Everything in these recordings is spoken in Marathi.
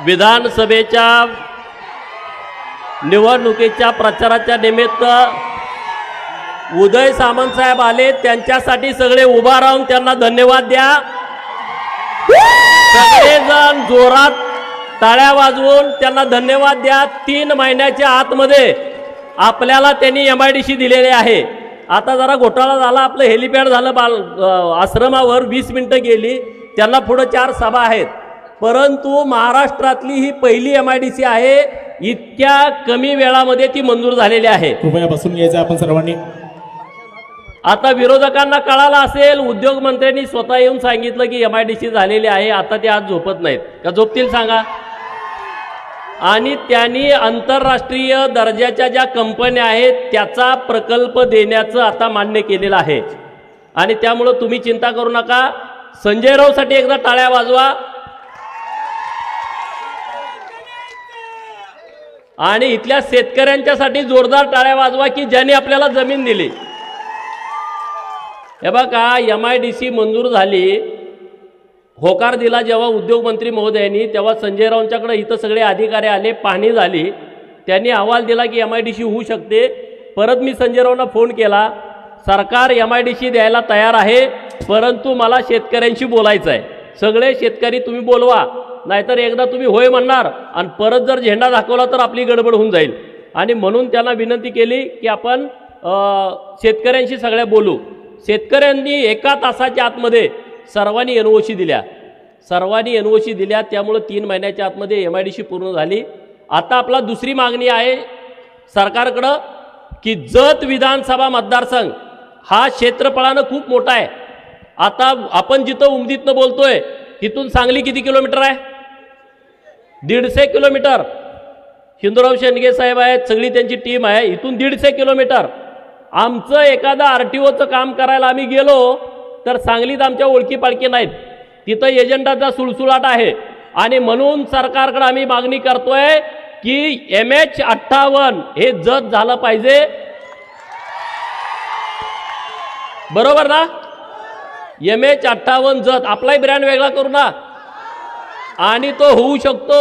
विधानसभेच्या निवडणुकीच्या प्रचाराच्या निमित्त उदय सामंत साहेब आले, त्यांच्यासाठी सगळे उभा राहून त्यांना धन्यवाद द्या। सगळेजण जोरात टाळ्या वाजवून त्यांना धन्यवाद द्या। 3 महिन्याच्या आतमध्ये आपल्याला त्यांनी MIDC दिलेले आहे। आता जरा घोटाळा झाला, आपलं हेलिपॅड झालं आश्रमावर, 20 मिनिटं गेली, त्यांना पुढे 4 सभा आहेत, परंतु महाराष्ट्रातली ही पहिली MIDC आहे, इतक्या कमी वेळामध्ये ती मंजूर झालेली आहे। कृपया बसून घ्यायचं आपण सर्वांनी। आता विरोधकांना कळालं असेल, उद्योग मंत्र्यांनी स्वतः येऊन सांगितलं की MIDC झालेली आहे, आता ते आज झोपत नाहीत का? झोपतील सांगा? आणि त्यांनी आंतरराष्ट्रीय दर्जाच्या ज्या कंपन्या आहेत त्याचा प्रकल्प देण्याचं आता मान्य केलेलं आहे। आणि त्यामुळे तुम्ही चिंता करू नका। संजय राऊतसाठी एकदा टाळ्या वाजवा आणि इथल्या शेतकऱ्यांच्यासाठी जोरदार टाळ्या वाजवा की ज्यांनी आपल्याला जमीन दिली। हे बघा, MIDC मंजूर झाली, होकार दिला जेव्हा उद्योगमंत्री महोदयांनी, तेव्हा संजय राऊतांच्याकडे इथं सगळे अधिकारी आले, पाहणी झाली, त्यांनी अहवाल दिला की MIDC होऊ शकते। परत मी संजय राऊतांना फोन केला, सरकार MIDC द्यायला तयार आहे, परंतु मला शेतकऱ्यांशी बोलायचं आहे, सगळे शेतकरी तुम्ही बोलवा, नाहीतर एकदा तुम्ही होय म्हणणार आणि परत जर झेंडा दाखवला तर आपली गडबड होऊन जाईल। आणि म्हणून त्यांना विनंती केली की आपण शेतकऱ्यांशी सगळ्या बोलू। शेतकऱ्यांनी 1 तासाच्या आतमध्ये सर्वांनी NOC दिल्या, त्यामुळे 3 महिन्याच्या आतमध्ये MIDC पूर्ण झाली। आता आपला दुसरी मागणी आहे सरकारकडं की जत विधानसभा मतदारसंघ हा क्षेत्रफळानं खूप मोठा आहे। आता आपण जिथं उमदीतनं बोलतोय तिथून सांगली किती किलोमीटर आहे? 150 किलोमीटर। हिंदूराव शेंडगे साहेब आहेत, सगळी त्यांची टीम आहे, इथून 150 किलोमीटर। आमचं एखादा RTOचं काम करायला आम्ही गेलो तर सांगलीत आमच्या ओळखी पाळखी नाहीत, तिथं एजंटाचा सुळसुळाट आहे। आणि म्हणून सरकारकडे आम्ही मागणी करतोय की MH58 हे जत झालं पाहिजे, बरोबर ना? MH58 जत, आपलाही ब्रँड वेगळा करू ना, आणि तो होऊ शकतो।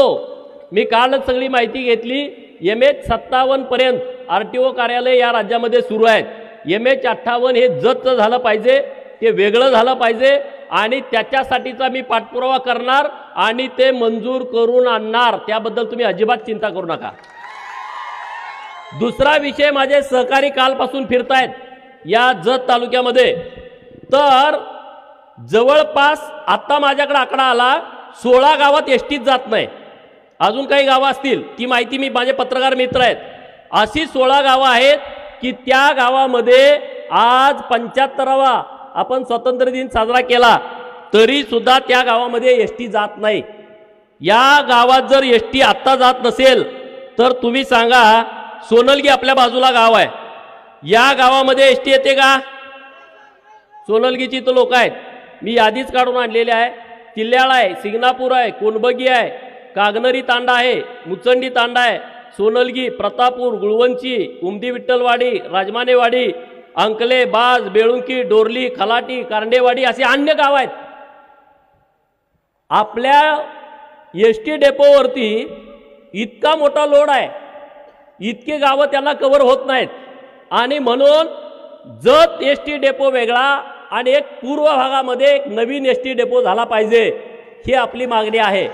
मी कालच सगळी माहिती घेतली, MH57 पर्यंत RTO कार्यालय या राज्यामध्ये सुरू आहेत। MH58 हे जतचं झालं पाहिजे, ते वेगळं झालं पाहिजे, आणि त्याच्यासाठीचा मी पाठपुरावा करणार आणि ते मंजूर करून आणणार, त्याबद्दल तुम्ही अजिबात चिंता करू नका। दुसरा विषय, माझे सहकारी कालपासून फिरतायत या जत तालुक्यामध्ये, तर जवळपास आता माझ्याकडे आकडा आला 16 गावात एसटीच जात नाही। अजून काही गावं असतील, ती माहिती मी, माझे पत्रकार मित्र आहेत, अशी 16 गावं आहेत की त्या गावामध्ये आज 75वा आपण स्वातंत्र्य दिन साजरा केला तरी सुद्धा त्या गावामध्ये एसटी जात नाही। या गावात जर एसटी आत्ता जात नसेल तर तुम्ही सांगा, सोनलगी आपल्या बाजूला गाव आहे, या गावामध्ये एसटी येते का? सोनलगीची तर लोक आहेत, मी यादीच काढून आणलेली आहे, किल्ल्याळ आहे, सिंगणापूर आहे, कोणबगी आहे, कागनरी तांडा आहे, मुचंडी तांडा आहे, सोनलगी, प्रतापूर, गुळवंची, उमदी विठ्ठलवाडी, राजमानेवाडी, अंकले, बाज, बेळुंकी, डोरली, खलाटी, कारंडेवाडी असे अन्य गाव आहेत। आपल्या एसटी डेपोवरती इतका मोठा लोड आहे, इतके गावं त्याला कव्हर होत नाहीत, आणि म्हणून जत एसटी डेपो वेगळा आणि एक पूर्व भागामध्ये एक नवीन एसटी डेपो झाला पाहिजे, ही आपली मागणी आहे।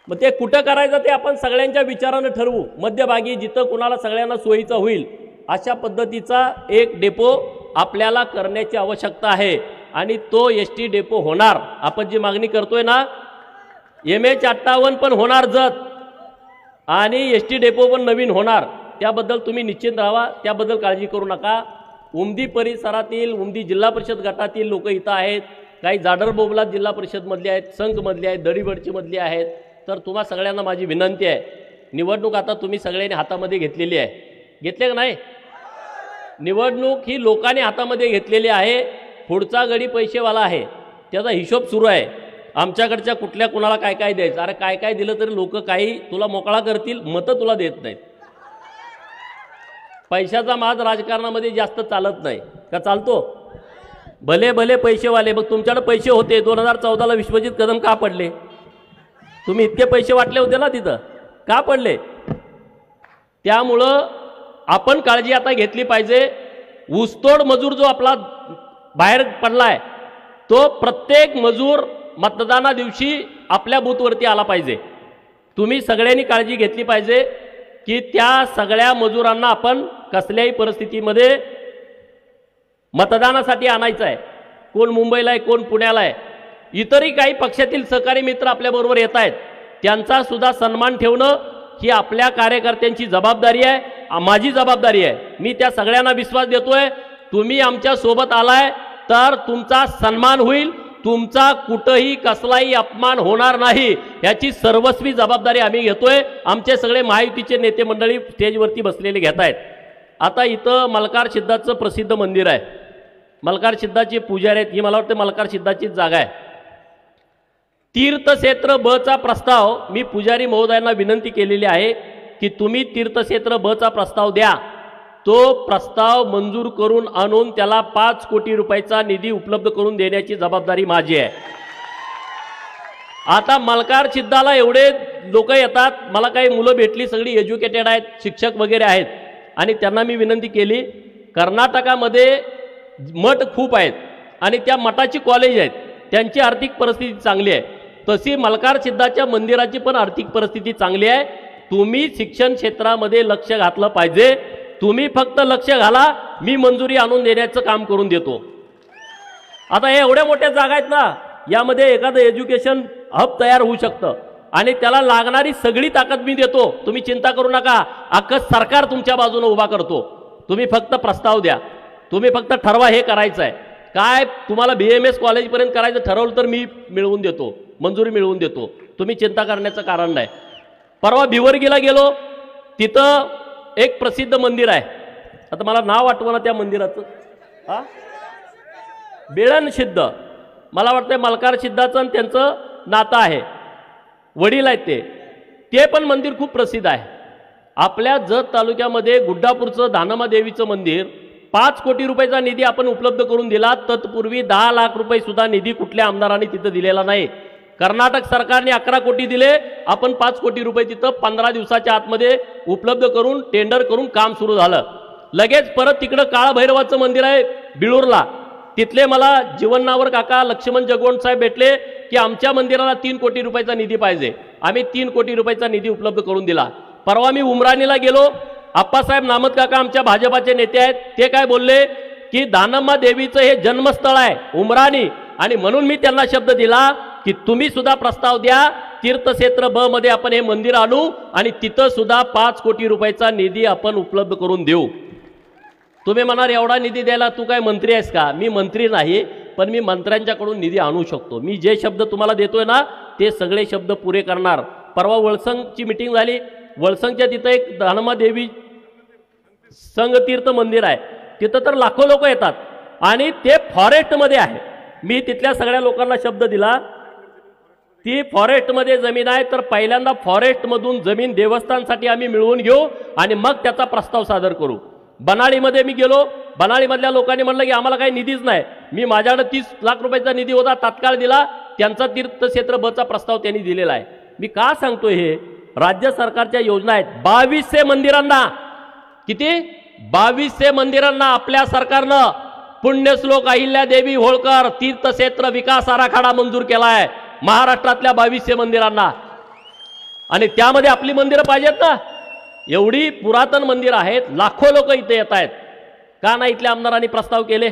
मग ते कुठं करायचं ते आपण सगळ्यांच्या विचारानं ठरवू, मध्यभागी जिथं कुणाला सगळ्यांना सोयीचं होईल अशा पद्धतीचा एक डेपो आपल्याला करण्याची आवश्यकता आहे, आणि तो एसटी डेपो होणार। आपण जी मागणी करतोय ना, MH58 पण होणार जत, आणि एसटी डेपो पण नवीन होणार, त्याबद्दल तुम्ही निश्चिंत राहा, त्याबद्दल काळजी करू नका। उमदी परिसरातील, उमदी जिल्हा परिषद गटातील लोक इथं आहेत, काही जाडर बोबलात जिल्हा परिषद मधले आहेत, संघ मधले आहेत, दडीबडची मधली आहेत। तर तुम्हा सगळ्यांना माझी विनंती आहे, निवडणूक आता तुम्ही सगळ्यांनी हातामध्ये घेतलेली आहे, घेतले का नाही? निवडणूक ही लोकांनी हातामध्ये घेतलेली आहे, पुढचा गडी पैसेवाला आहे, त्याचा हिशोब सुरू आहे। आमच्याकडच्या कुठल्या कुणाला काय काय द्यायचं, अरे काय काय दिलं तरी लोक काही तुला मोकळा करतील, मतं तुला देत नाहीत। पैशाचा माज राजकारणामध्ये जास्त चालत नाही का? चालतो? भले भले पैसेवाले, मग तुमच्याकडे पैसे होते 2014ला विश्वजित कदम का पडले? तुम्ही इतके पैसे वाटले होते ना तिथं, का पडले? त्यामुळं आपण काळजी आता घेतली पाहिजे. ऊसतोड मजूर जो आपला बाहेर पडलाय तो प्रत्येक मजूर मतदाना दिवशी आपल्या बूथवरती आला पाहिजे. तुम्ही सगळ्यांनी काळजी घेतली पाहिजे की त्या सगळ्या मजुरांना आपण कसल्याही परिस्थितीमध्ये मतदानासाठी आणायचं आहे. कोण मुंबईला आहे, कोण पुण्याला आहे. इतरही काही पक्षातील सहकारी मित्र आपल्याबरोबर येत आहेत, त्यांचा सुद्धा सन्मान ठेवणं ही आपल्या कार्यकर्त्यांची जबाबदारी आहे, माझी जबाबदारी आहे. मी त्या सगळ्यांना विश्वास देतोय, तुम्ही आमच्या सोबत आलाय तर तुमचा सन्मान होईल, तुमचा कुठेही कसलाही अपमान होणार नाही, याची सर्वस्वी जबाबदारी आम्ही घेतोय. आमचे सगळे महायुतीचे नेते मंडळी स्टेजवरती बसलेले घेत आहेत. आता इथं मल्हार सिद्धाचं प्रसिद्ध मंदिर आहे, मल्हार सिद्धाचे पुजारी आहेत, ही मला वाटतं मल्हार सिद्धाचीच जागा आहे. तीर्थक्षेत्र ब चा प्रस्ताव मी पुजारी महोदयांना विनंती केलेली आहे की तुम्ही तीर्थक्षेत्र ब चा प्रस्ताव द्या. तो प्रस्ताव मंजूर करून आणून त्याला 5 कोटी रुपयाचा निधी उपलब्ध करून देण्याची जबाबदारी माझी आहे. आता मल्हार सिद्धाला एवढे लोक येतात, मला काही मुलं भेटली, सगळी एज्युकेटेड आहेत, शिक्षक वगैरे आहेत, आणि त्यांना मी विनंती केली, कर्नाटकामध्ये मठ खूप आहेत आणि त्या मठाची कॉलेज आहेत, त्यांची आर्थिक परिस्थिती चांगली आहे, तशी मल्हार सिद्धाच्या मंदिराची पण आर्थिक परिस्थिती चांगली आहे. तुम्ही शिक्षण क्षेत्रामध्ये लक्ष घातलं पाहिजे. तुम्ही फक्त लक्ष घाला, मी मंजुरी आणून देण्याचं काम करून देतो. आता हे एवढ्या मोठ्या जागा आहेत ना, यामध्ये एखादं एज्युकेशन हब तयार होऊ शकतं आणि त्याला लागणारी सगळी ताकद मी देतो. तुम्ही चिंता करू नका, अख्खं सरकार तुमच्या बाजूने उभा करतो. तुम्ही फक्त प्रस्ताव द्या, तुम्ही फक्त ठरवा हे करायचं आहे काय. तुम्हाला BMS कॉलेजपर्यंत करायचं ठरवलं तर मी मिळवून देतो, मंजुरी मिळवून देतो. तुम्ही चिंता करण्याचं कारण नाही. परवा भिवर्गीला गेलो, तिथं एक प्रसिद्ध मंदिर आहे, आता मला नाव आठवना त्या मंदिराचं, हा बेळण सिद्ध, मला वाटतं मल्हार सिद्धाचं आणि त्यांचं नातं आहे, वडील आहेत ते पण मंदिर खूप प्रसिद्ध आहे. आपल्या जत तालुक्यामध्ये गुड्डापूरचं दानम्मा देवीचं मंदिर 5 कोटी रुपयाचा निधी आपण उपलब्ध करून दिला. तत्पूर्वी 10 लाख रुपये सुद्धा निधी कुठल्या आमदारांनी तिथं दिलेला नाही. कर्नाटक सरकारने 11 कोटी दिले, आपण 5 कोटी रुपये तिथं 15 दिवसाच्या आतमध्ये उपलब्ध करून टेंडर करून काम सुरू झालं. लगेच परत तिकडं काळभैरवाचं मंदिर आहे बिळूरला, तिथले मला जीवनावर काका लक्ष्मण जगवंत साहेब भेटले की आमच्या मंदिराला 3 कोटी रुपयाचा निधी पाहिजे. आम्ही 3 कोटी रुपयाचा निधी उपलब्ध करून दिला. परवा मी उमराणीला गेलो, आप्पासाहेब नामत काका आमच्या भाजपाचे नेते आहेत, ते काय बोलले की दानम्मा देवीचं हे जन्मस्थळ आहे उमराणी, आणि म्हणून मी त्यांना शब्द दिला की तुम्ही सुद्धा प्रस्ताव द्या, तीर्थक्षेत्र ब मध्ये आपण हे मंदिर आणू आणि तिथं सुद्धा 5 कोटी रुपयाचा निधी आपण उपलब्ध करून देऊ. तुम्ही म्हणाल एवढा निधी द्यायला तू काय मंत्री आहेस का? मी मंत्री नाही, पण मी मंत्र्यांच्याकडून निधी आणू शकतो. मी जे शब्द तुम्हाला देतोय ना ते सगळे शब्द पुरे करणार. परवा वळसंगची मीटिंग झाली, वळसंगच्या तिथं एक दानम्मा देवी संगतीर्थ मंदिर आहे, तिथं तर लाखो लोक येतात आणि ते फॉरेस्टमध्ये आहे. मी तिथल्या सगळ्या लोकांना शब्द दिला, ती फॉरेस्टमध्ये जमीन आहे, तर पहिल्यांदा फॉरेस्टमधून जमीन देवस्थानसाठी आम्ही मिळवून घेऊ आणि मग त्याचा प्रस्ताव सादर करू. बनाळीमध्ये मी गेलो, बनाळीमधल्या लोकांनी म्हणलं की आम्हाला काही निधीच नाही. मी माझ्याकडे 30 लाख रुपयाचा निधी होता, तात्काळ दिला, त्यांचा तीर्थक्षेत्र बचा प्रस्ताव त्यांनी दिलेला आहे. मी का सांगतोय हे? राज्य सरकारच्या योजना आहेत. 2200 मंदिरांना, किती 2200 मंदिरांना आपल्या सरकारनं पुण्यश्लोक अहिल्यादेवी होळकर तीर्थक्षेत्र विकास आराखडा मंजूर केला आहे महाराष्ट्रातल्या 2200 मंदिरांना. आणि त्यामध्ये आपली मंदिरं पाहिजेत ना, एवढी पुरातन मंदिरं आहेत, लाखो लोक इथे येत आहेत. का नाही इथल्या आमदारांनी प्रस्ताव केले?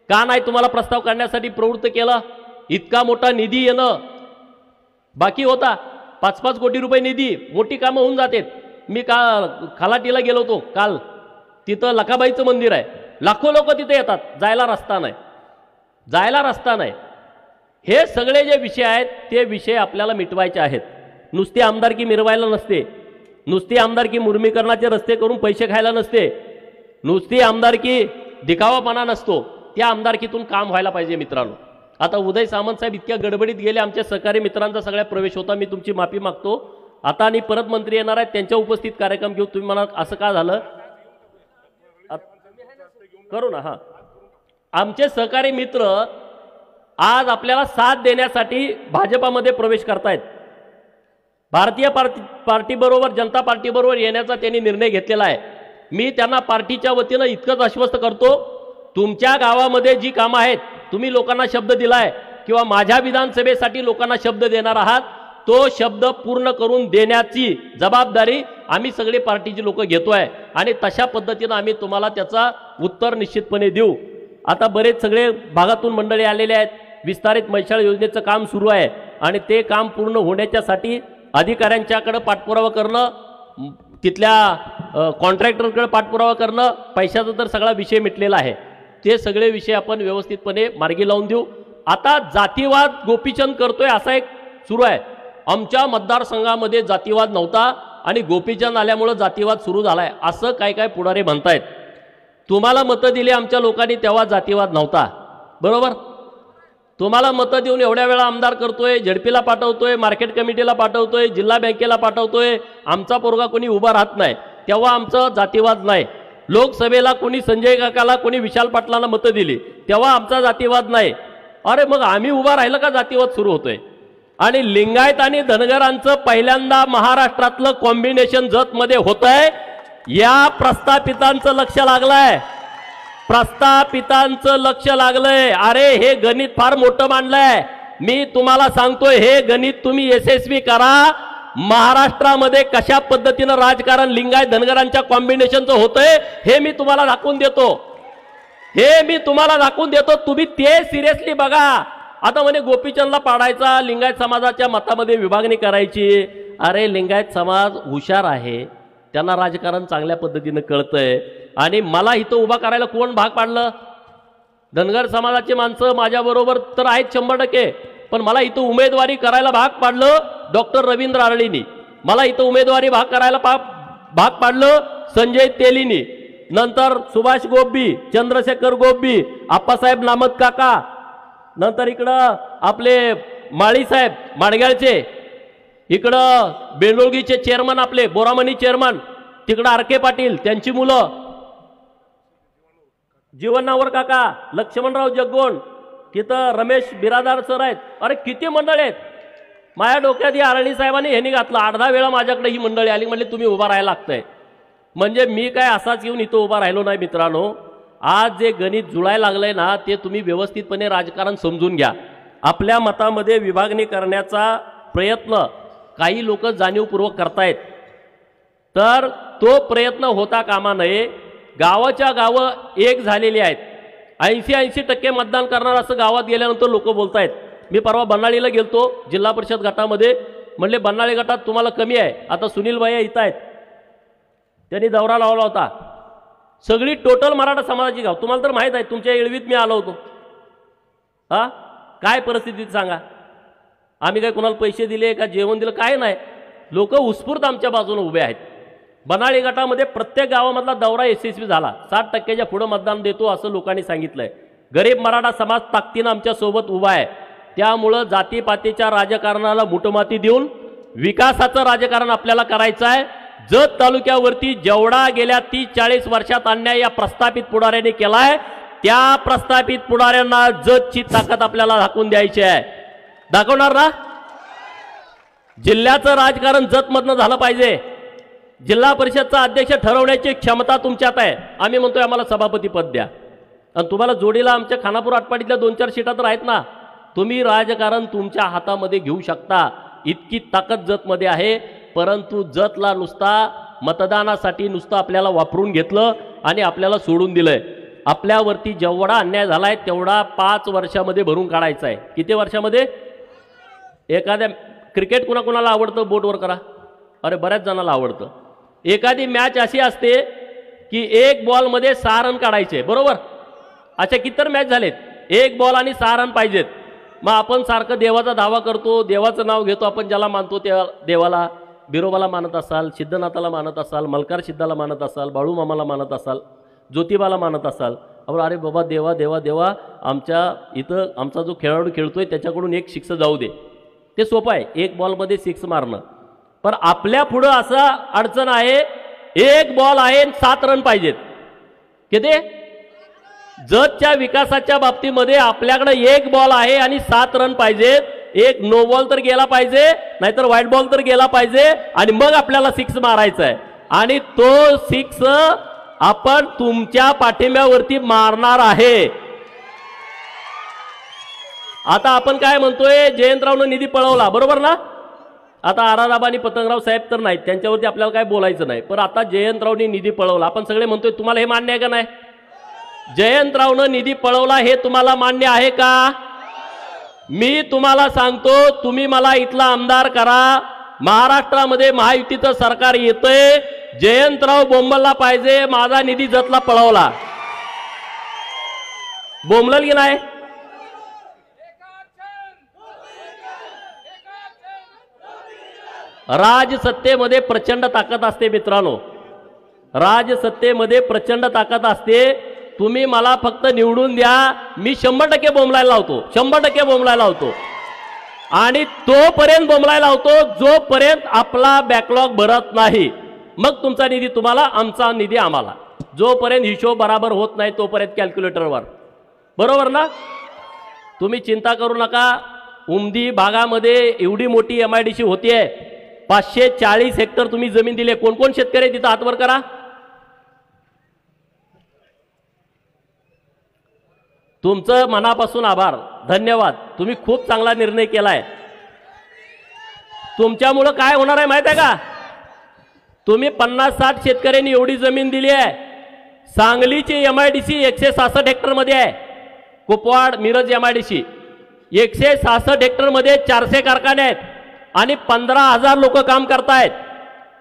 का नाही तुम्हाला प्रस्ताव करण्यासाठी प्रवृत्त केलं? इतका मोठा निधी येणं बाकी होता, 5-5 कोटी रुपये निधी, मोठी कामं होऊन जातात. मी खलाटीला गेलो होतो काल, तिथं लखाबाईचं मंदिर आहे, लाखो लोक तिथे येतात, जायला रस्ता नाही, जायला रस्ता नाही. हे सगळे जे विषय आहेत ते विषय आपल्याला मिटवायचे आहेत. नुसती आमदारकी मिरवायला नसते, नुसती आमदारकी मुर्मीकरणाचे रस्ते करून पैसे खायला नसते, नुसती आमदारकी दिखावापणा नसतो, त्या आमदारकीतून काम व्हायला पाहिजे मित्रांनो. आता उदय सामंत साहेब इतक्या गडबडीत गेले, आमच्या सहकारी मित्रांचा सगळ्या प्रवेश होता, मी तुमची माफी मागतो. आता आणि परत मंत्री येणार आहेत, त्यांच्या उपस्थित कार्यक्रम घेऊ. तुम्ही म्हणा असं का झालं, करू ना. हां, आमचे सहकारी मित्र आज आपल्याला साथ देण्यासाठी भाजपामध्ये प्रवेश करतायत. भारतीय पार्टीबरोबर जनता पार्टीबरोबर येण्याचा त्यांनी निर्णय घेतलेला आहे। मी त्यांना पार्टीच्या वतीनं इतकंच आश्वस्त करतो, तुमच्या गावामध्ये जी कामं आहेत, तुम्ही लोकांना शब्द दिलाय किंवा माझ्या विधानसभेसाठी लोकांना शब्द देणार आहात, तो शब्द पूर्ण करून देण्याची जबाबदारी आम्ही सगळे पार्टीचे लोक घेतोय आणि तशा पद्धतीनं आम्ही तुम्हाला त्याचा उत्तर निश्चितपणे देऊ। आता बरेच सगळे भागातून मंडळी आलेले आहेत, विस्तारित मैशाळ योजनेचं काम सुरू आहे आणि ते काम पूर्ण होण्याच्यासाठी अधिकाऱ्यांच्याकडे पाठपुरावा करणं, तिथल्या कॉन्ट्रॅक्टरकडे पाठपुरावा करणं, पैशाचा तर सगळा विषय मिटलेला आहे, ते सगळे विषय आपण व्यवस्थितपणे मार्गी लावून देऊ। आता जातीवाद गोपीचंद करतोय असा एक सुरू आहे। आमच्या मतदारसंघामध्ये जातीवाद नव्हता आणि गोपीचंद आल्यामुळे जातीवाद सुरू झालाय असं काय काय पुढारी म्हणतायत। तुम्हाला मतं दिली आमच्या लोकांनी तेव्हा जातीवाद नव्हता, बरोबर? तुम्हाला मतं देऊन एवढ्या वेळा आमदार करतोय, झडपीला पाठवतोय, मार्केट कमिटीला पाठवतोय, जिल्हा बँकेला पाठवतोय, आमचा पोरगा कोणी उभा राहत नाही, तेव्हा आमचा जातीवाद नाही। लोकसभेला कोणी संजय काकाला, कोणी विशाल पाटलांना मतं दिली तेव्हा आमचा जातीवाद नाही। अरे मग आम्ही उभा राहिलं का जातीवाद सुरू होतोय? आणि लिंगायत आणि धनगरांचं पहिल्यांदा महाराष्ट्रातलं कॉम्बिनेशन जतमध्ये होतंय, या प्रस्थापितांचं लक्ष लागलंय, प्रस्थापितांचं लक्ष लागलंय। अरे हे गणित फार मोठं मांडलंय, मी तुम्हाला सांगतोय हे गणित तुम्ही यशस्वी करा। महाराष्ट्रामध्ये कशा पद्धतीनं राजकारण लिंगायत धनगरांच्या कॉम्बिनेशनचं होतंय हे मी तुम्हाला दाखवून देतो, हे मी तुम्हाला दाखवून देतो, तुम्ही ते सिरियसली बघा। आता म्हणे गोपीचंदला पाडायचा, लिंगायत समाजाच्या मतामध्ये विभागणी करायची। अरे लिंगायत समाज हुशार आहे, त्यांना राजकारण चांगल्या पद्धतीनं कळतंय आणि मला इथं उभा करायला कोण भाग पाडलं? धनगर समाजाची माणसं माझ्याबरोबर तर आहेत 100%, पण मला इथं उमेदवारी करायला भाग पाडलं डॉक्टर रवींद्र आरळींनी, मला इथं उमेदवारी भाग करायला भाग पाडलं संजय तेलींनी, नंतर सुभाष गोब्बी, चंद्रशेखर गोब्बी, आप्पासाहेब नामत काका, नंतर इकडं आपले माळी साहेब माडग्याळचे, इकडं बेंडोळगीचे चेअरमन आपले बोरामणी चेअरमन, तिकडं आरके पाटील त्यांची मुलं, जीवनावर काका, लक्ष्मणराव जगगोंड, तिथं रमेश बिरादार सर आहेत। अरे किती मंडळ आहेत। माझ्या डोक्यात ही आरळी साहेबांनी ह्यांनी घातलं, 8-10 वेळा माझ्याकडे ही मंडळी आली, म्हणले तुम्ही उभा राहायला लागतंय। म्हणजे मी काय असाच येऊन इथं उभा राहिलो नाही मित्रांनो, आज जे गणित जुळायला लागलंय ना ते तुम्ही व्यवस्थितपणे राजकारण समजून घ्या। आपल्या मतामध्ये विभागणी करण्याचा प्रयत्न काही लोक जाणीवपूर्वक करतायत, तर तो प्रयत्न होता कामा नये। गावाच्या गावं एक झालेली आहेत, 80% मतदान करणार असं गावात गेल्यानंतर लोक बोलतायत। मी परवा बन्नाळीला गेलतो जिल्हा परिषद गटामध्ये, म्हणले बन्नाळी गटात तुम्हाला कमी आहे। आता सुनील भाई इथं आहेत, त्यांनी दौरा लावला होता, सगळी टोटल मराठा समाजाची गाव, तुम्हाला तर माहीत आहे, तुमच्या येळवीत मी आलो होतो। हा काय परिस्थिती सांगा, आम्ही काय कोणाला पैसे दिले का जेवण दिलं काय नाही, लोक उत्स्फूर्त आमच्या बाजूने उभे आहेत। बनाळी गटामध्ये प्रत्येक गावामधला दौरा यशस्वी झाला, 60%च्या पुढे मतदान देतो असं लोकांनी सांगितलंय। गरीब मराठा समाज ताकदीनं आमच्या सोबत उभा आहे, त्यामुळं जातीपातीच्या राजकारणाला मुठमाती देऊन विकासाचं राजकारण आपल्याला करायचं आहे। जत तालुक्यावरती जेवढा गेल्या 30-40 वर्षात अन्याय या प्रस्थापित पुढाऱ्यांनी केलाय, त्या प्रस्थापित पुढाऱ्यांना जतची ताकद आपल्याला दाखवून द्यायची आहे। दाखवणार ना? जिल्ह्याचं राजकारण जतमधनं झालं पाहिजे, जिल्हा परिषदचा अध्यक्ष ठरवण्याची क्षमता तुमच्यात आहे। आम्ही म्हणतोय आम्हाला सभापती पद द्या, आणि तुम्हाला जोडीला आमच्या खानापूर आटपाडीतल्या 2-4 सीटा तर आहेत ना, तुम्ही राजकारण तुमच्या हातामध्ये घेऊ शकता, इतकी ताकद जतमध्ये आहे। परंतु जतला नुसता मतदानासाठी नुसतं आपल्याला वापरून घेतलं आणि आपल्याला सोडून दिलंय। आपल्यावरती जेवढा अन्याय झालाय तेवढा 5 वर्षामध्ये भरून काढायचा आहे। किती वर्षामध्ये? एखाद्या क्रिकेट कुणाकुणाला आवडतं बोटवर करा, अरे बऱ्याच जणांना आवडतं। एखादी मॅच अशी असते की 1 बॉलमध्ये 6 रन काढायचे, बरोबर? अशा कितीतर मॅच झालेत, 1 बॉल आणि 6 रन पाहिजेत। मग आपण सारखं देवाचा दावा करतो, देवाचं नाव घेतो, आपण ज्याला मानतो त्या देवाला, बिरोबाला मानत असाल, सिद्धनाथाला मानत असाल, मलकार सिद्धाला मानत असाल, बाळूमामाला मानत असाल, ज्योतिबाला मानत असाल, आपण अरे बाबा देवा देवा देवा आमच्या इथं आमचा जो खेळाडू खेळतोय त्याच्याकडून 1 सिक्स जाऊ दे, ते सोपं आहे 1 बॉलमध्ये 6 मारणं। पण आपल्या पुढं असं अडचण आहे, 1 बॉल आहे 7 रन पाहिजेत। किती? जतच्या विकासाच्या बाबतीमध्ये आपल्याकडे 1 बॉल आहे आणि 7 रन पाहिजेत, 1 नो बॉल तर गेला पाहिजे नाहीतर व्हाईट बॉल तर गेला पाहिजे आणि मग आपल्याला 6 मारायचा आहे आणि तो 6 आपण तुमच्या पाठिंब्यावरती मारणार आहे. आता आपण काय म्हणतोय, जयंतरावनं निधी पळवला, बरोबर ना? आता आराराबा आणि पतंगराव साहेब तर नाहीत, त्यांच्यावरती आपल्याला काय बोलायचं नाही, पण आता जयंतरावनी निधी पळवला. आपण सगळे म्हणतोय, तुम्हाला हे मान्य आहे का नाही? जयंतरावनं निधी पळवला हे तुम्हाला मान्य आहे का? मी तुम्हाला सांगतो, तुम्ही मला इथला आमदार करा, महाराष्ट्रामध्ये महायुतीचं सरकार येतंय, जयंतराव बोंबलला पाहिजे, माझा निधी जतला पळवला. बोंबलल की नाही? राजसत्तेमध्ये प्रचंड ताकद असते मित्रांनो, राजसत्तेमध्ये प्रचंड ताकद असते. तुम्ही मला फक्त निवडून द्या, मी 100% बोंबलायला लावतो, 100% बोंबलायला लावतो. आणि तोपर्यंत बोंबलायला लावतो जोपर्यंत आपला बॅकलॉग भरत नाही. मग तुमचा निधी तुम्हाला, आमचा निधी आम्हाला. जोपर्यंत हिशोब बराबर होत नाही तोपर्यंत कॅल्क्युलेटरवर, बरोबर ना? तुम्ही चिंता करू नका. उमदी भागामध्ये एवढी मोठी MIDC होतीये, 540 हेक्टर तुम्ही जमीन दिले. कोण कोण शेतकरी तिथं हात वर करा. तुमचं मनापासून आभार, धन्यवाद. तुम्ही खूप चांगला निर्णय केलाय. तुमच्यामुळं काय होणार आहे माहित आहे का? तुम्ही 50-60 शेतकऱ्यांनी एवढी जमीन दिली आहे. सांगलीची MIDC 166 हेक्टर मध्ये आहे. कुपवाड मिरज MIDC 166 हेक्टर मध्ये 400 कारखाने आहेत आणि 15,000 लोक काम करतायत.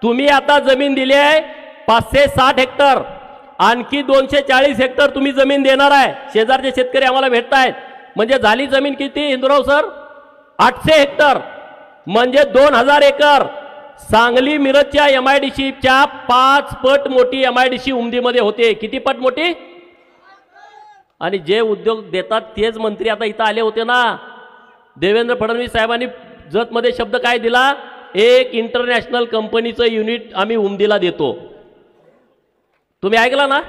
तुम्ही आता जमीन दिली आहे 560 हेक्टर, आणखी 240 हेक्टर तुम्ही जमीन देणार आहे. शेजारचे शेतकरी आम्हाला भेटतायत, म्हणजे झाली जमीन किती इंदुराव सर? 800 हेक्टर, म्हणजे 2000 एकर. सांगली मिरजच्या MIDCच्या 5 पट मोठी MIDC उमदीमध्ये होते. किती पट मोठी? आणि जे उद्योग देतात तेच मंत्री आता इथं आले होते ना. देवेंद्र फडणवीस साहेबांनी जतमध्ये शब्द काय दिला? एक इंटरनॅशनल कंपनीचं युनिट आम्ही उमदीला देतो. तुम्ही ऐकला ना?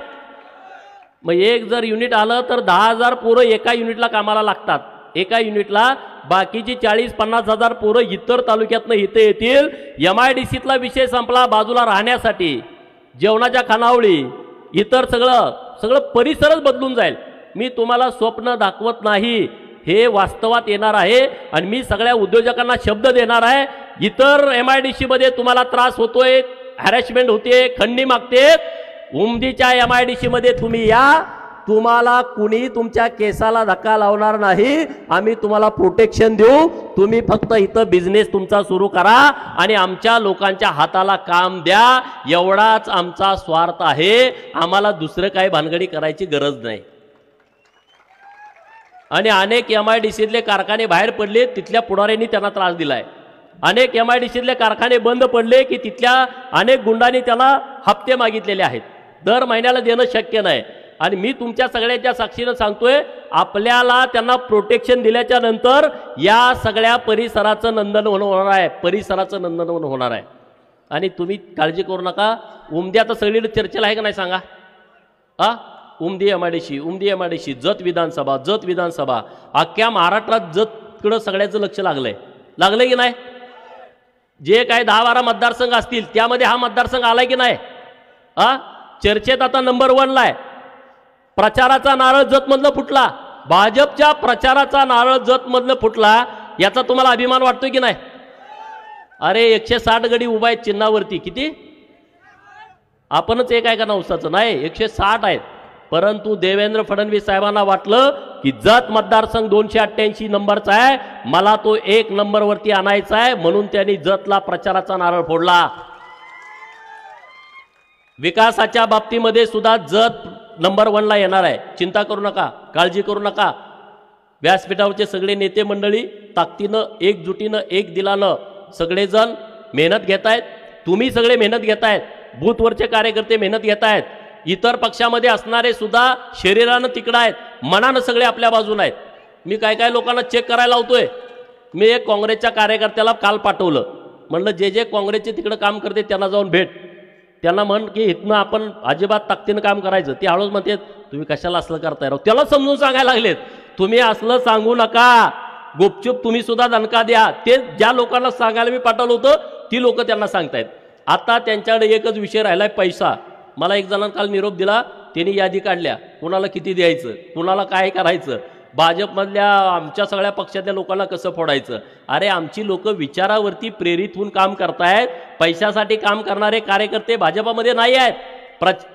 मग एक जर युनिट आलं तर 10,000 पोरं एका युनिटला कामाला लागतात. एका युनिटला बाकीची 40-50 हजार पोरं इतर तालुक्यातनं इथे येतील. MIDCतला विषय संपला. बाजूला राहण्यासाठी, जेवणाच्या खानावळी, इतर सगळं परिसरच बदलून जाईल. मी तुम्हाला स्वप्न दाखवत नाही, हे वास्तवात येणार आहे. आणि मी सगळ्या उद्योजकांना शब्द देणार आहे, इतर MIDC मध्ये तुम्हाला त्रास होतोय, हॅरेसमेंट होते, खंडी मागते, उमदीच्या MIDC मध्ये तुम्ही या, तुम्हाला कुणी तुमच्या केसाला धक्का लावणार नाही. आम्ही तुम्हाला प्रोटेक्शन देऊ. तुम्ही फक्त इथं बिझनेस तुमचा सुरू करा आणि आमच्या लोकांच्या हाताला काम द्या. एवढाच आमचा स्वार्थ आहे. आम्हाला दुसरं काही भानगडी करायची गरज नाही. आणि अनेक MIDCतले कारखाने बाहेर पडले, तिथल्या पुढाऱ्यांनी त्यांना त्रास दिलाय. अनेक MIDCतले कारखाने बंद पडले की तिथल्या अनेक गुंडांनी त्यांना हप्ते मागितलेले आहेत. दर महिन्याला देणं शक्य नाही. आणि मी तुमच्या सगळ्यांच्या साक्षीनं सांगतोय, आपल्याला त्यांना प्रोटेक्शन दिल्याच्या नंतर या सगळ्या परिसराचं नंदनवन होणार आहे, परिसराचं नंदनवन होणार आहे. आणि तुम्ही काळजी करू नका. उमदी आता सगळीकडे चर्चेला आहे का नाही सांगा? उमदी MIDC, जत विधानसभा, अख्ख्या महाराष्ट्रात जतकडं सगळ्याचं लक्ष लागलंय की नाही? जे काय 10-12 मतदारसंघ असतील त्यामध्ये हा मतदारसंघ आलाय की नाही? चर्चेत आता नंबर 1ला आहे. प्रचाराचा नारळ जतमधलं फुटला, भाजपच्या प्रचाराचा नारळ जतमधलं फुटला, याचा तुम्हाला अभिमान वाटतोय की नाही? अरे 160 गडी उभा आहेत चिन्हावरती. किती? आपणच एक आहे का नवसाचं? नाही, 160 आहेत. परंतु देवेंद्र फडणवीस साहेबांना वाटलं की जत मतदारसंघ 288 नंबरचा आहे, मला तो 1 नंबरवरती आणायचा आहे, म्हणून त्यांनी जतला प्रचाराचा नारळ फोडला. विकासाच्या बाबतीमध्ये सुद्धा जत नंबर 1ला येणार आहे. चिंता करू नका, काळजी करू नका. व्यासपीठावरचे सगळे नेते मंडळी ताकदीनं, एकजुटीनं, एक दिलानं सगळेजण मेहनत घेत आहेत. तुम्ही सगळे मेहनत घेतायत, बूथवरचे कार्यकर्ते मेहनत घेत आहेत, इतर पक्षामध्ये असणारे सुद्धा शरीरानं तिकडं आहेत, मनानं सगळे आपल्या बाजून आहेत. मी काय लोकांना चेक करायला लावतोय. मी एक काँग्रेसच्या कार्यकर्त्याला काल पाठवलं, म्हणलं जे जे काँग्रेसचे तिकडं काम करते त्यांना जाऊन भेट, त्यांना म्हण की इथनं आपण अजिबात ताकदीनं काम करायचं. ते हळूच म्हणते तुम्ही कशाला असलं करताय राव. त्याला समजून सांगायला लागलेत, तुम्ही असलं सांगू नका. गुपचूप तुम्ही सुद्धा दणका द्या. ते ज्या लोकांना सांगायला मी पाठवलं होतं ती लोक त्यांना सांगतायत. आता त्यांच्याकडे एकच विषय राहिलाय, पैसा. मला एक जणांना काल निरोप दिला, त्यांनी यादी काढल्या कुणाला किती द्यायचं, कुणाला काय करायचं, भाजपमधल्या आमच्या सगळ्या पक्षातल्या लोकांना कसं फोडायचं. अरे आमची लोक विचारावरती प्रेरित होऊन काम करतायत. पैशासाठी काम करणारे कार्यकर्ते भाजपामध्ये नाही आहेत,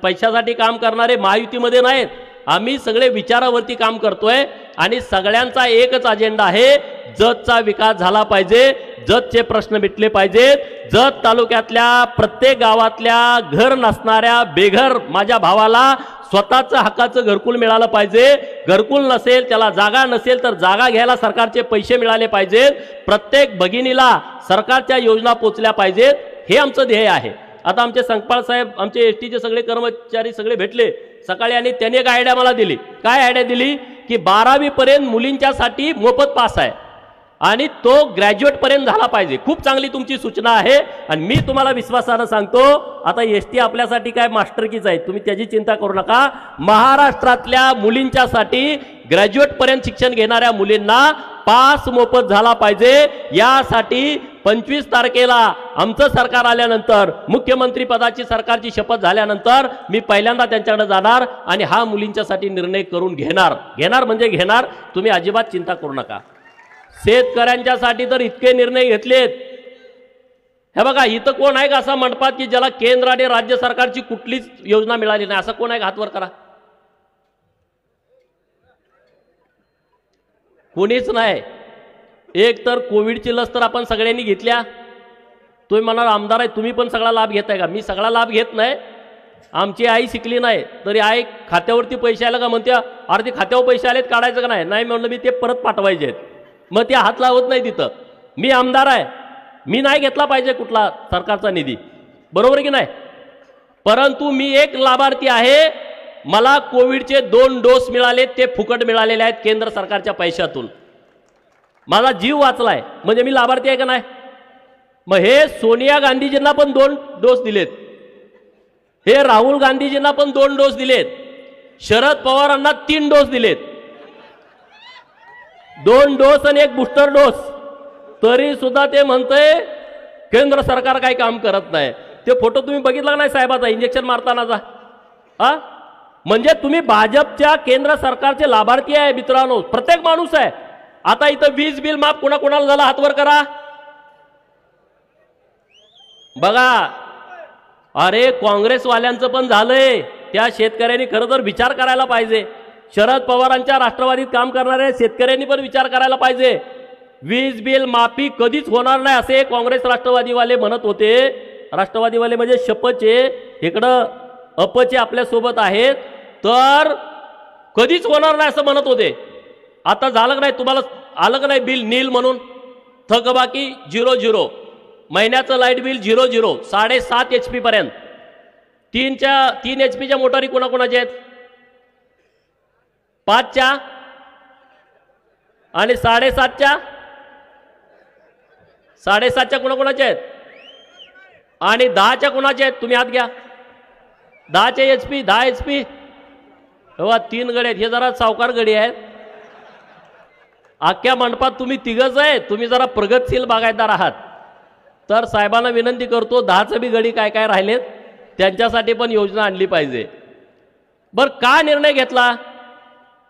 पैशासाठी काम करणारे महायुतीमध्ये नाहीत. आम्ही सगळे विचारावरती काम करतोय आणि सगळ्यांचा एकच अजेंडा आहे, जतचा विकास झाला पाहिजे, जतचे प्रश्न मिटले पाहिजेत. जत तालुक्यातल्या प्रत्येक गावातल्या घर नसणाऱ्या बेघर माझ्या भावाला स्वतःचं हक्काचं घरकुल मिळालं पाहिजे. घरकुल नसेल, त्याला जागा नसेल तर जागा घ्यायला सरकारचे पैसे मिळाले पाहिजेत. प्रत्येक भगिनीला सरकारच्या योजना पोचल्या पाहिजेत. हे आमचं ध्येय आहे. आता आमचे संकपाळ साहेब, आमचे एसटीचे सगळे कर्मचारी सगळे भेटले सकाळी आणि त्यांनी एक आयडिया मला दिली. काय आयडिया दिली की 12वी पर्यंत मुलींच्यासाठी मोफत पास आहे आणि तो ग्रॅज्युएट पर्यंत झाला पाहिजे. खूप चांगली तुमची सूचना आहे आणि मी तुम्हाला विश्वासानं सांगतो, आता एसटी आपल्यासाठी काय मास्टरकीच आहे, तुम्ही त्याची चिंता करू नका. महाराष्ट्रातल्या मुलींच्यासाठी ग्रॅज्युएट पर्यंत शिक्षण घेणाऱ्या मुलींना पास मोफत झाला पाहिजे. यासाठी 25 तारखेला आमचं सरकार आल्यानंतर, मुख्यमंत्री पदाची सरकारची शपथ झाल्यानंतर मी पहिल्यांदा त्यांच्याकडे जाणार आणि हा मुलींच्यासाठी निर्णय करून घेणार म्हणजे घेणार. तुम्ही अजिबात चिंता करू नका. शेतकऱ्यांच्यासाठी तर इतके निर्णय घेतलेत. हे बघा, इथं कोण आहे का असा मंडपात की ज्याला केंद्र आणि राज्य सरकारची कुठलीच योजना मिळाली नाही, असं कोण आहे? हात वर करा. कोणीच नाही. एक तर कोविडची लस तर आपण सगळ्यांनी घेतल्या. तुम्ही म्हणाल आमदार आहे, तुम्ही पण सगळा लाभ घेताय का? मी सगळा लाभ घेत नाही. आमची आई शिकली नाही तरी आई खात्यावरती पैसे आले का म्हणते, अरे खात्यावर पैसे आलेत काढायचं का नाही? नाही म्हणलं मी ते परत पाठवायचे आहेत. मग ते हात लावत नाही तिथं. मी आमदार आहे, मी नाही घेतला पाहिजे कुठला सरकारचा निधी, बरोबर की नाही? परंतु मी एक लाभार्थी आहे, मला कोविडचे 2 डोस मिळाले, ते फुकट मिळालेले आहेत केंद्र सरकारच्या पैशातून. माझा जीव वाचलाय म्हणजे मी लाभार्थी आहे का नाही? मग हे सोनिया गांधीजींना पण 2 डोस दिलेत, हे राहुल गांधीजींना पण 2 डोस दिलेत, शरद पवारांना 3 डोस दिलेत. 2 डोस आणि 1 बूस्टर डोस. तरी सुद्धा ते म्हणतंय केंद्र सरकार काही काम करत नाही. ते फोटो तुम्ही बघितला नाही साहेबाचा इंजेक्शन मारतानाचा? हा, म्हणजे तुम्ही भाजपच्या केंद्र सरकारचे लाभार्थी आहे मित्रांनो, प्रत्येक माणूस आहे. आता इथं वीज बिल माफ कोणाकोणाला झाला हात वर करा बघा. अरे काँग्रेसवाल्यांचं पण झालंय, त्या शेतकऱ्यांनी खरं तर विचार करायला पाहिजे. शरद पवारांच्या राष्ट्रवादीत काम करणाऱ्या शेतकऱ्यांनी पण विचार करायला पाहिजे. वीज बिल माफी कधीच होणार नाही असे काँग्रेस राष्ट्रवादीवाले म्हणत होते. राष्ट्रवादीवाले म्हणजे शपचे, इकडं अपचे आपल्या सोबत आहेत, तर कधीच होणार नाही असं म्हणत होते. आता झालं नाही? तुम्हाला आलं का नाही बिल नील म्हणून? थकबाकी 0 महिन्याचं लाईट बिल 0 7.5 HP पर्यंत. 3 HP मोटारी कोणाकोणाच्या आहेत? 5च्या आणि 7.5च्या? 7.5च्या कोणाकोणाच्या आहेत? आणि 10च्या कोणाच्या आहेत? तुम्ही हात घ्या. 10चे HP, 10 HP. तेव्हा 3 गडी आहेत. हे जरा सावकार गडी आहेत. अख्ख्या मंडपात तुम्ही 3घच आहे. तुम्ही जरा प्रगतशील बागायतदार आहात. तर साहेबांना विनंती करतो, 10चं बी गडी काय काय राहिलेत त्यांच्यासाठी पण योजना आणली पाहिजे. बरं, का निर्णय घेतला?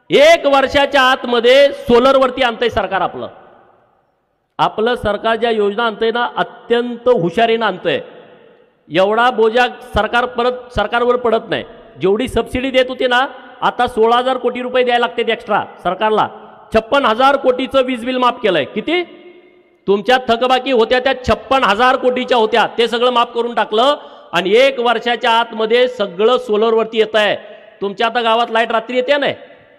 1 वर्षाच्या आतमध्ये सोलरवरती आणतंय सरकार. आपलं सरकार ज्या योजना आणतंय ना, अत्यंत हुशारीनं आणतंय. एवढा बोजा सरकारवर पडत नाही. जेवढी सबसिडी देत होती ना, आता 16,000 कोटी रुपये द्यायला लागतात एक्स्ट्रा सरकारला. 56,000 कोटीचं वीज बिल माफ केलंय. किती? तुमच्या थकबाकी होत्या त्या 56,000 कोटीच्या होत्या, ते सगळं माफ करून टाकलं आणि 1 वर्षाच्या आतमध्ये सगळं सोलरवरती येत आहे. तुमच्या आता गावात लाईट रात्री येते नाही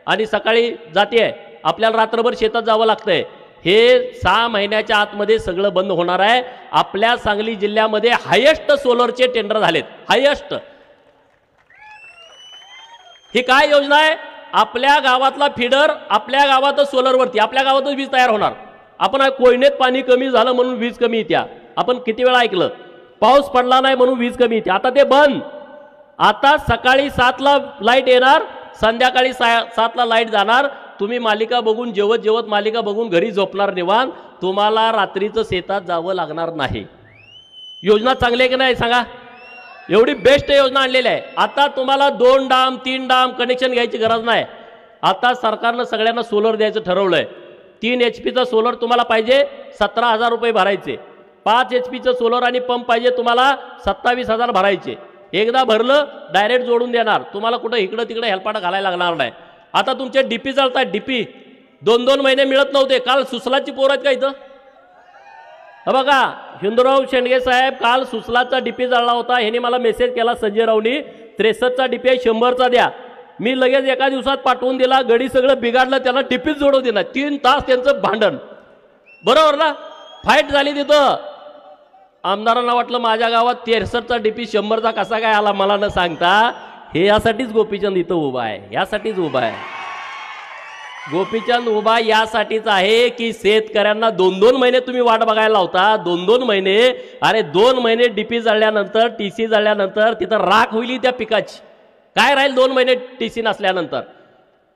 आणि सकाळी जाते, आपल्याला रात्रभर शेतात जावं लागतंय. हे 6 महिन्याच्या आतमध्ये सगळं बंद होणार आहे. आपल्या सांगली जिल्ह्यामध्ये हायेस्ट सोलरचे टेंडर झालेत, हायेस्ट. ही काय योजना आहे? आपल्या गावातला फिडर आपल्या गावातच सोलरवरती, आपल्या गावातच वीज तयार होणार. आपण कोयनेत पाणी कमी झालं म्हणून वीज कमी येत्या, आपण किती वेळा ऐकलं. पाऊस पडला नाही म्हणून वीज कमी येते. आता ते बंद. आता सकाळी 7ला लाईट येणार, संध्याकाळी 7ला लाईट जाणार. तुम्ही मालिका बघून जेवत जेवत मालिका बघून घरी झोपणार निवांत, तुम्हाला रात्रीचं शेतात जावं लागणार नाही. योजना चांगली आहे की नाही सांगा? एवढी बेस्ट योजना आणलेली आहे. आता तुम्हाला 2 डाम 3 डाम कनेक्शन घ्यायची गरज नाही. आता सरकारनं सगळ्यांना सोलर द्यायचं ठरवलंय. 3 HP सोलर तुम्हाला पाहिजे 17,000 रुपये भरायचे. 5 HP सोलर आणि पंप पाहिजे तुम्हाला 27,000 भरायचे. एकदा भरलं डायरेक्ट जोडून देणार, तुम्हाला कुठं इकडं तिकडे हेल्पाटा घालायला लागणार नाही. आता तुमचे डीपी चालतात. डीपी 2-2 महिने मिळत नव्हते. काल सुसलाची पोर आहेत का इथं? बघा हिंदूराव शेंडगे साहेब काल सुसलाचा डीपी जाळला होता. ह्याने मला मेसेज केला संजय रावनी 63चा डीपी आहे 100चा द्या. मी लगेच एका दिवसात पाठवून दिला. गडी सगळं बिघाडलं, त्याला डीपीच जोडू देणार. 3 तास त्यांचं भांडण. बरोबर ना? फाईट झाली तिथं. आमदारांना वाटलं माझ्या गावात 63चा डीपी 100चा कसा काय आला मला न सांगता. हे यासाठीच गोपीचंद इथं उभा आहे. यासाठीच उभा आहे गोपीचंद. उभा यासाठीच आहे की शेतकऱ्यांना 2-2 महिने तुम्ही वाट बघायला लावता. 2-2 महिने. अरे 2 महिने डीपी जाळल्यानंतर TC जाळल्यानंतर तिथं राख होईल त्या पिकाची. काय राहील 2 महिने TC नसल्यानंतर?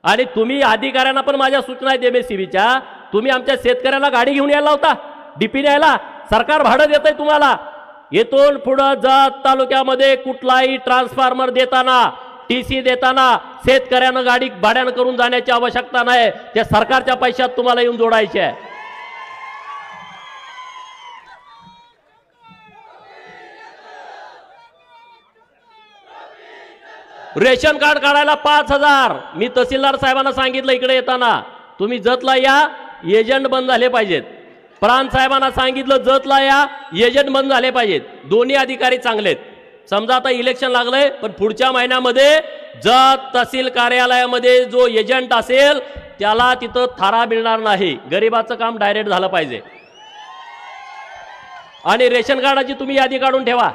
आणि तुम्ही अधिकाऱ्यांना पण माझ्या सूचना आहेत MSCBच्या, तुम्ही आमच्या शेतकऱ्याला गाडी घेऊन यायला होता डीपी न्यायला. सरकार भाडं देतंय तुम्हाला. येथून पुढं जत तालुक्यामध्ये कुठलाही ट्रान्सफॉर्मर देताना TC देताना शेतकऱ्यानं गाडी भाड्यानं करून जाण्याची आवश्यकता नाही. त्या सरकारच्या पैशात तुम्हाला येऊन जोडायचे आहे. रेशन कार्ड काढायला 5,000. मी तहसीलदार साहेबांना सांगितलं इकडे येताना तुम्ही जतला या, एजंट बंद झाले पाहिजेत. प्रांत साहेबांना सांगितलं जतला या, एजंट बंद झाले पाहिजेत. दोन्ही अधिकारी चांगलेत. समजा आता इलेक्शन लागलंय, पण पुढच्या महिन्यामध्ये जत तहसील कार्यालयामध्ये जो एजंट असेल त्याला तिथं थारा मिळणार नाही. गरिबाचं काम डायरेक्ट झालं पाहिजे. आणि रेशन कार्डाची तुम्ही यादी काढून ठेवा.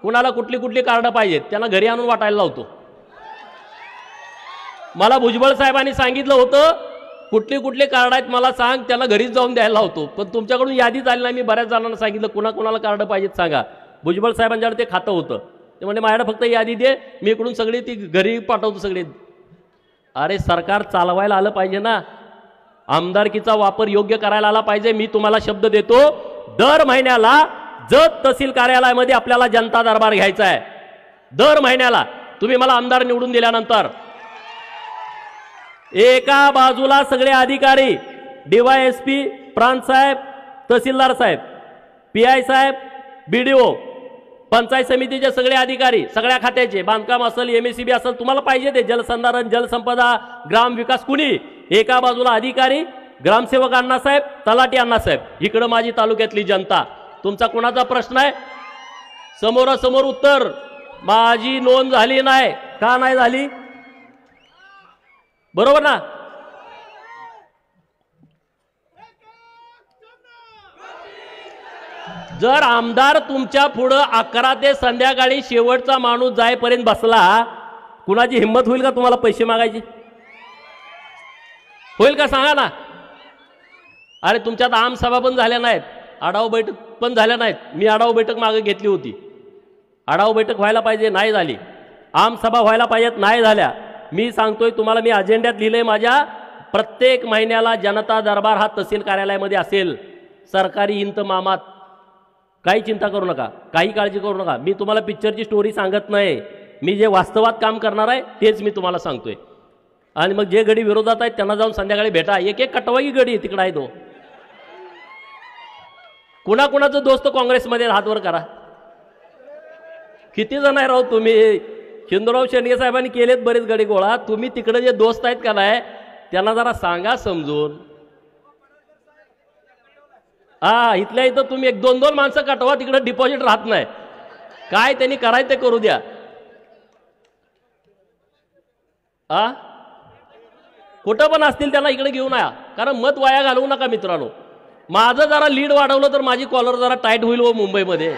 कुणाला कुठली कुठली कार्ड पाहिजेत त्यांना घरी आणून वाटायला लावतो. मला भुजबळ साहेबांनी सांगितलं होतं कुठली कुठली कार्ड आहेत मला सांग, त्याला घरीच जाऊन द्यायला लावतो. पण तुमच्याकडून यादी झाली नाही. मी बऱ्याच जणांना सांगितलं कुणाला कार्ड पाहिजेत सांगा. भुजबळ साहेबांच्याकडे ते खातं होतं. ते म्हणजे माझ्याकडे फक्त यादी दे, मी इकडून सगळी ती घरी पाठवतो सगळे. अरे सरकार चालवायला आलं पाहिजे ना. आमदारकीचा वापर योग्य करायला आला पाहिजे. मी तुम्हाला शब्द देतो दर महिन्याला जत तहसील कार्यालयामध्ये आपल्याला जनता दरबार घ्यायचा आहे. दर महिन्याला तुम्ही मला आमदार निवडून दिल्यानंतर एका बाजूला सगळे अधिकारी DYSP, प्रांत साहेब, तहसीलदार साहेब, PI साहेब, BDO, पंचायत समितीचे सगळे अधिकारी सगळ्या खात्याचे, बांधकाम असेल MSCB असेल, तुम्हाला पाहिजे ते जलसंधारण जलसंपदा ग्रामविकास कुणी. एका बाजूला अधिकारी, ग्रामसेवक अण्णासाहेब, तलाठी अण्णासाहेब, इकडं माझी तालुक्यातली जनता. तुमचा कोणाचा प्रश्न आहे समोरासमोर उत्तर. माझी नोंद झाली नाही का नाही झाली? बरोबर ना? जर आमदार तुमच्या पुढं 11 ते संध्याकाळी शेवटचा माणूस जाईपर्यंत बसला, कुणाची हिंमत होईल का तुम्हाला पैसे मागायची? होईल का सांगा ना? अरे तुमच्यात आमसभा पण झाल्या नाहीत, आढावा बैठक पण झाल्या नाहीत. मी आढावा बैठक मागे घेतली होती. आढावा बैठक व्हायला पाहिजे, नाही झाली. आमसभा व्हायला पाहिजेत, नाही झाल्या. मी सांगतोय तुम्हाला, मी अजेंड्यात लिहिलंय माझ्या, प्रत्येक महिन्याला जनता दरबार हा तहसील कार्यालयामध्ये असेल. सरकारी इंतमामात. काही चिंता करू नका, काही काळजी करू नका. मी तुम्हाला पिक्चरची स्टोरी सांगत नाही. मी जे वास्तवात काम करणार आहे तेच मी तुम्हाला सांगतोय. आणि मग जे गडी विरोधात आहेत त्यांना जाऊन संध्याकाळी भेटा. एक एक कटवाई गडी तिकडे आहे तो. कुणाकुणाचं दोस्त काँग्रेसमध्ये हातवर करा. किती जण आहे राव तुम्ही? हिंदूराव शेंडगे साहेबांनी केलेत बरेच गडी गोळा. तुम्ही तिकडे जे दोस्त आहेत का नाही त्यांना जरा सांगा समजून. इथल्या इथं तुम्ही 1-2 माणसं कटवा, तिकडे डिपॉझिट राहत नाही. काय त्यांनी करायचं ते करू द्या. कुठं पण असतील त्यांना इकडे घेऊन या, कारण मत वाया घालवू नका मित्रांनो. माझं जरा लीड वाढवलं तर माझी कॉलर जरा टाईट होईल व मुंबईमध्ये.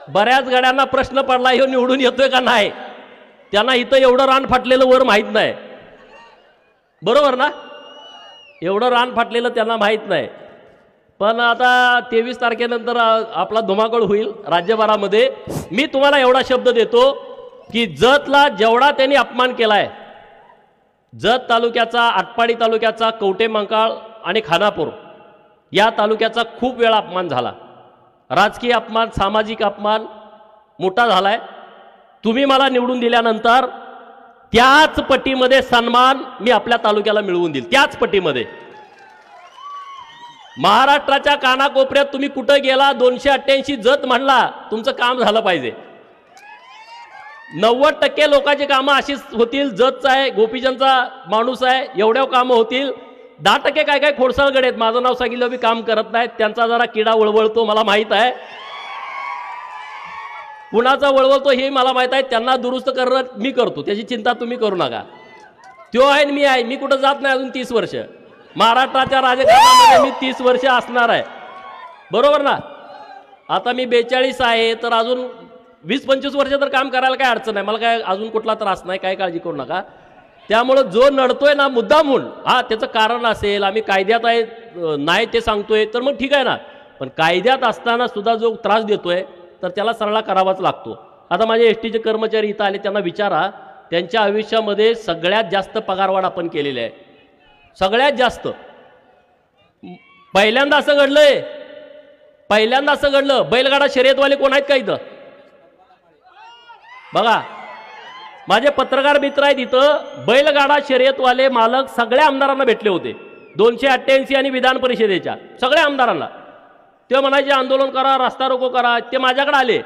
बऱ्याच गड्यांना प्रश्न पडला ह्यो निवडून येतोय का नाही. त्यांना इथं एवढं रान फाटलेलं वर माहीत नाही. बरोबर ना? एवढं रान फाटलेलं त्यांना माहीत नाही. पण आता 23 तारखेनंतर आपला धुमाकूळ होईल राज्यभरामध्ये. मी तुम्हाला एवढा शब्द देतो, की जतला जेवढा त्यांनी अपमान केलाय, जत तालुक्याचा, आटपाडी तालुक्याचा, कवठे मंकाळ आणि खानापूर या तालुक्याचा खूप वेळा अपमान झाला. राजकीय अपमान, सामाजिक अपमान मोठा झालाय. तुम्ही मला निवडून दिल्यानंतर त्याच पटीमध्ये सन्मान मी आपल्या तालुक्याला मिळवून देईल. त्याच पटीमध्ये महाराष्ट्राच्या कानाकोपऱ्यात तुम्ही कुठं गेला, 288 जत म्हणला, तुमचं काम झालं पाहिजे. 90% लोकांची कामं अशीच होतील. जतचा आहे, गोपीचंदचा माणूस आहे, एवढ्या कामं होतील. 10% काय काय खोडसाळगड आहेत, माझं नाव सांगितलं बी काम करत नाहीत. त्यांचा जरा किडा वळवळतो मला माहित आहे. कुणाचा वळवळतो हे मला माहित आहे. त्यांना दुरुस्त करणं मी करतो, त्याची चिंता तुम्ही करू नका. तो आहे मी आहे, मी कुठं जात नाही अजून 30 वर्ष. महाराष्ट्राच्या राजकारणामध्ये मी 30 वर्ष असणार आहे, बरोबर ना. आता मी 42 आहे, तर अजून 20-25 वर्ष तर काम करायला काय अडचण आहे. मला काय अजून कुठला त्रास नाही, काय काळजी करू नका. त्यामुळं जो नडतोय ना मुद्दामून, हा त्याचं कारण असेल, आम्ही कायद्यात आहे नाही ते सांगतोय, तर मग ठीक आहे ना. पण कायद्यात असताना सुद्धा जो त्रास देतोय तर त्याला सरळा करावाच लागतो. आता माझे एसटीचे कर्मचारी इथं आले, त्यांना विचारा, त्यांच्या आयुष्यामध्ये सगळ्यात जास्त पगारवाढ आपण केलेली आहे, सगळ्यात जास्त. पहिल्यांदा असं घडलंय, पहिल्यांदा असं घडलं. बैलगाडा शर्यतवाले कोण आहेत का इथं? बघा, माझे पत्रकार मित्र आहेत इथं. बैलगाडा शर्यतवाले मालक सगळ्या आमदारांना भेटले होते, 288 आणि विधान परिषदेच्या सगळ्या आमदारांना. ते म्हणायचे आंदोलन करा, रस्ता रोको करा. ते माझ्याकडे आले,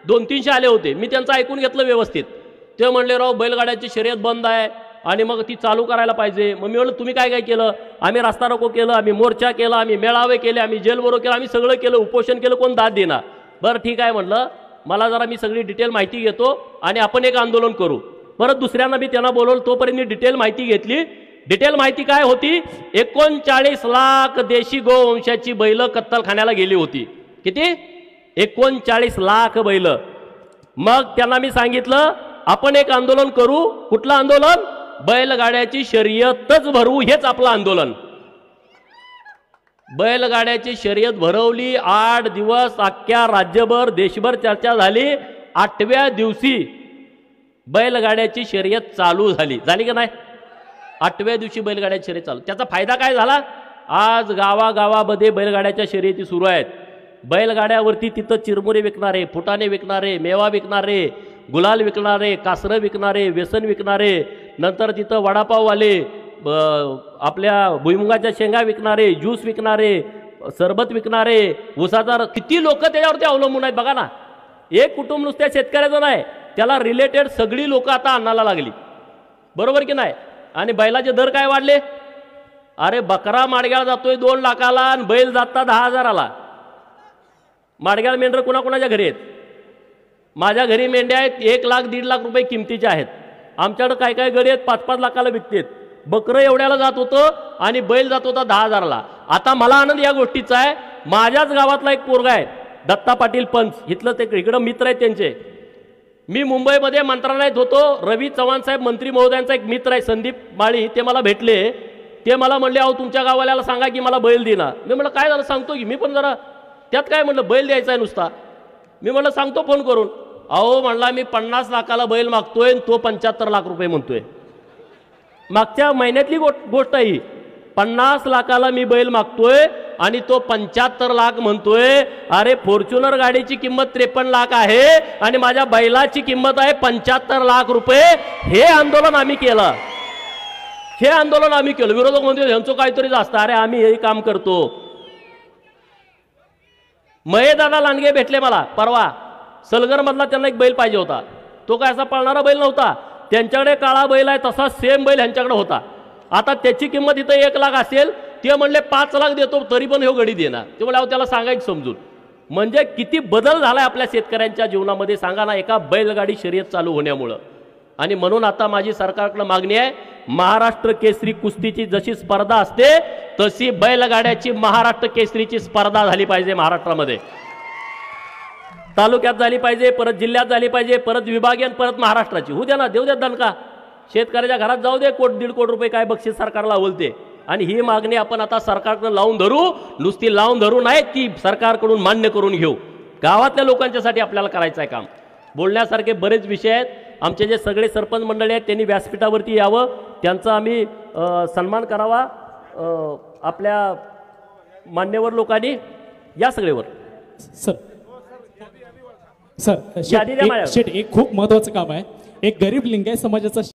200-300 आले होते. मी त्यांचं ऐकून घेतलं व्यवस्थित. ते म्हणले राव बैलगाड्याची शर्यत बंद आहे आणि मग ती चालू करायला पाहिजे. मग मी म्हणलं तुम्ही काय काय केलं? आम्ही रस्ता रोको केलं, आम्ही मोर्चा केला, आम्ही मेळावे केले, आम्ही जेलबरो केलं, आम्ही सगळं केलं, उपोषण केलं. कोण दाद देणार? बरं ठीक आहे म्हणलं, मला जरा मी सगळी डिटेल माहिती घेतो आणि आपण एक आंदोलन करू. परत दुसऱ्यांना मी त्यांना बोलवलं, तोपर्यंत मी डिटेल माहिती घेतली. डिटेल माहिती काय होती? 39 लाख देशी गोवंशाची बैल कत्तलखान्याला गेली होती. किती? 39 लाख बैल. मग त्यांना मी सांगितलं आपण एक आंदोलन करू. कुठलं आंदोलन? बैलगाड्याची शर्यतच भरवू, हेच आपलं आंदोलन. बैलगाड्याची शर्यत भरवली. 8 दिवस अख्ख्या राज्यभर देशभर चर्चा झाली. 8व्या दिवशी बैलगाड्याची शर्यत चालू झाली. झाली का नाही? 8व्या दिवशी बैलगाड्याची शर्यत चालू. त्याचा फायदा काय झाला? आज गावागावामध्ये बैलगाड्याच्या शर्यती सुरू आहेत. बैलगाड्यावरती तिथं चिरमुरे विकणारे, फुटाणे विकणारे, मेवा विकणारे, गुलाल विकणारे, कासरं विकणारे, व्यसन विकणारे, नंतर तिथं वडापाववाले, आपल्या भुईमुगाच्या शेंगा विकणारे, ज्यूस विकणारे, सरबत विकणारे, उसाचा, किती लोक त्याच्यावरती अवलंबून आहेत बघा ना. एक कुटुंब नुसत्या शेतकऱ्याचं नाही, त्याला रिलेटेड सगळी लोक आता आणायला लागली, बरोबर की नाही. आणि बैलाचे दर काय वाढले? अरे बकरा माडग्याला जातोय 2 लाखाला आणि बैल जाता 10,000ला. माडग्याला मेंढर कुणाकुणाच्या घरी आहेत? माझ्या घरी मेंढ्या आहेत 1 लाख 1.5 लाख रुपये किमतीच्या आहेत. आमच्याकडे काय काय गडी आहेत 5-5 लाखाला विकतेत. बकरं एवढ्याला जात होतं आणि बैल जात होता 10,000ला. आता मला आनंद या गोष्टीचा आहे, माझ्याच गावातला एक पोरगा आहे दत्ता पाटील पंच, इथलं ते इकडं मित्र आहेत त्यांचे. मी मुंबईमध्ये मंत्रालयात होतो. रवी चव्हाण साहेब मंत्री महोदयांचा एक मित्र आहे संदीप माळी, ते मला भेटले. ते मला म्हणले अहो तुमच्या गावाल्याला सांगा की मला बैल देणार. मी म्हटलं काय झालं सांगतो की मी पण जरा. त्यात काय म्हटलं बैल द्यायचा आहे नुसता. मी म्हटलं सांगतो फोन करून. अहो म्हणला मी 50 लाखाला बैल मागतोय आणि तो 75 लाख रुपये म्हणतोय. मागच्या महिन्यातली गोष्ट आहे. 50 लाखाला मी बैल मागतोय आणि तो 75 लाख म्हणतोय. अरे फॉर्च्युनर गाडीची किंमत 53 लाख आहे आणि माझ्या बैलाची किंमत आहे 75 लाख रुपये. हे आंदोलन आम्ही केलं, हे आंदोलन आम्ही केलं. विरोधक म्हणतो ह्यांचं काहीतरी जास्त. अरे आम्ही हे काम करतो. महेदादा लांडगे भेटले मला परवा. सलगरमधला त्यांना एक बैल पाहिजे होता. तो काय असा पळणारा बैल नव्हता, त्यांच्याकडे काळा बैल आहे तसा सेम बैल ह्यांच्याकडे होता. आता त्याची किंमत इथं 1 लाख असेल, ते म्हणले 5 लाख देतो तरी पण हे गडी देणार. ते म्हणले त्याला सांगायचं समजून. म्हणजे किती बदल झालाय आपल्या शेतकऱ्यांच्या जीवनामध्ये सांगा ना, एका बैलगाडी शर्यत चालू होण्यामुळं. आणि म्हणून आता माझी सरकारकडे मागणी आहे, महाराष्ट्र केसरी कुस्तीची जशी स्पर्धा असते तशी बैलगाड्याची महाराष्ट्र केसरीची स्पर्धा झाली पाहिजे. महाराष्ट्रामध्ये तालुक्यात झाली पाहिजे, परत जिल्ह्यात झाली पाहिजे, परत विभागीय, परत महाराष्ट्राची. होऊ द्या ना, देऊ द्या दणका. शेतकऱ्याच्या घरात जाऊ दे, 1-1.5 कोटी रुपये काय बक्षीस सरकारला बोलते. आणि ही मागणी आपण आता सरकारकडे लावून धरू. नुसती लावून धरू नाही, ती सरकारकडून मान्य करून घेऊ. गावातल्या लोकांच्यासाठी आपल्याला करायचं आहे काम. बोलण्यासारखे बरेच विषय आहेत. आमचे जे सगळे सरपंच मंडळी आहेत त्यांनी व्यासपीठावरती यावं, त्यांचा आम्ही सन्मान करावा. आपल्या मान्यवर लोकांनी या सगळेवर. सर सर शेठ, एक खूप महत्वाचं काम आहे. एक गरीब लिंगायत समाजाचा